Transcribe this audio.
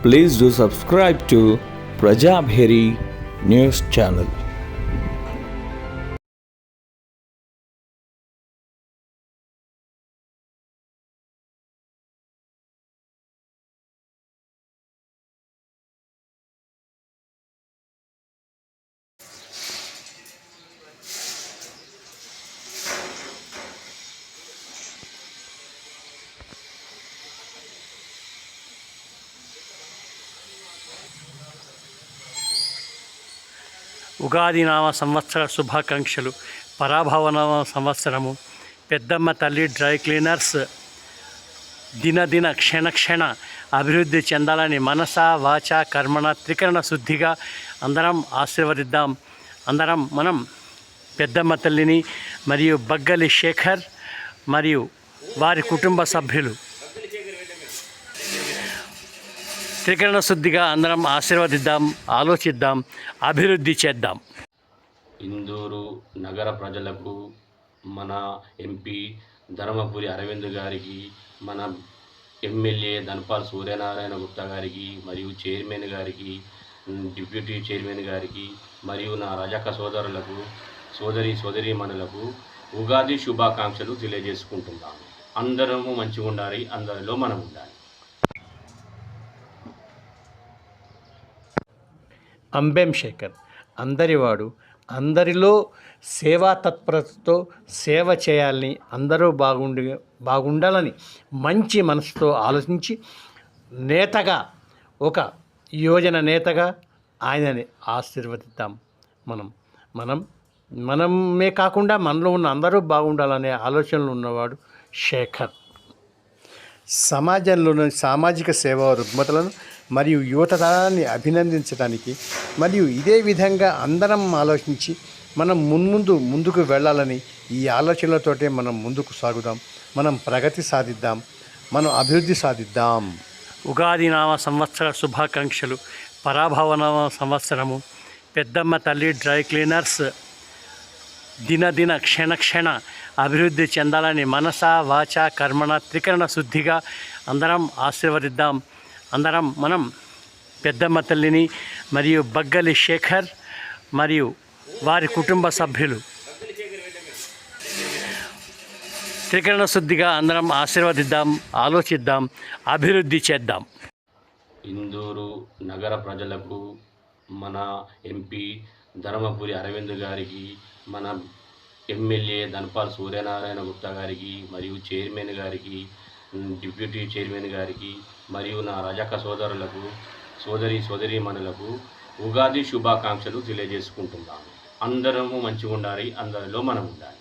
Please do subscribe to Prajabheri News Channel. Ugadi నామ సంవత్సర శుభాకాంక్షలు. పరాభవనామ సంవత్సరము. పెద్దమ్మ తల్లి డ్రై క్లీనర్స్ దినదిన క్షణ అభివృద్ధి చెందాలని మనస వాచ కర్మణ త్రికరణ శుద్ధిగా అందరం ఆశీర్వదిద్దాం. అందరం మనం పెద్దమ్మ తల్లిని మరియు బగ్గలి శేఖర్ మరియు వారి కుటుంబ సభ్యులు త్రికరణ శుద్ధిగా అందరం ఆశీర్వదిద్దాం, ఆలోచిద్దాం, అభివృద్ధి చేద్దాం. ఇందూరు నగర ప్రజలకు, మన ఎంపీ ధర్మపురి అరవింద్ గారికి, మన ఎమ్మెల్యే ధనపాల్ సూర్యనారాయణ గుప్తా గారికి మరియు చైర్మన్ గారికి, డిప్యూటీ చైర్మన్ గారికి మరియు నా రజక సోదరులకు, సోదరీమణులకు ఉగాది శుభాకాంక్షలు తెలియజేసుకుంటున్నాను. అందరము మంచిగా ఉండాలి, అందరిలో మనం ఉండాలి. అంబెం శేఖర్ అందరివాడు, అందరిలో సేవా తత్పరతతో సేవ చేయాలని, అందరూ బాగుండాలని మంచి మనసుతో ఆలోచించి నేతగా, ఒక యోజన నేతగా ఆయనని ఆశీర్వదిద్దాం. మనమే కాకుండా మనలో ఉన్న అందరూ బాగుండాలనే ఆలోచనలు ఉన్నవాడు శేఖర్. సమాజంలోని సామాజిక సేవా రుగ్మతలను మరియు యువతరాన్ని అభినందించడానికి మరియు ఇదే విధంగా అందరం ఆలోచించి మనం ముందుకు వెళ్ళాలని ఈ ఆలోచనలతోటే మనం ముందుకు సాగుదాం. మనం ప్రగతి సాధిద్దాం, మనం అభివృద్ధి సాధిద్దాం. ఉగాది నామ సంవత్సర శుభాకాంక్షలు. పరాభవనామ సంవత్సరము. పెద్దమ్మ తల్లి డ్రై క్లీనర్స్ దినదిన క్షణ అభివృద్ధి చెందాలని మనస వాచ కర్మణ త్రికరణ శుద్ధిగా అందరం ఆశీర్వదిద్దాం. అందరం మనం పెద్దమ్మ తల్లిని మరియు బగ్గలి శేఖర్ మరియు వారి కుటుంబ సభ్యులు త్రికరణ శుద్ధిగా అందరం ఆశీర్వదిద్దాం, ఆలోచిద్దాం, అభివృద్ధి చేద్దాం. ఇందూరు నగర ప్రజలకు, మన ఎంపీ ధర్మపురి అరవింద్ గారికి, మన ఎమ్మెల్యే ధనపాల్ సూర్యనారాయణ గుప్తా గారికి మరియు చైర్మన్ గారికి, డిప్యూటీ చైర్మన్ గారికి మరియు నా రజక సోదరులకు, సోదరీమణులకు ఉగాది శుభాకాంక్షలు తెలియజేసుకుంటున్నాను. అందరము మంచిగా ఉండాలి, అందరిలో మనం ఉండాలి.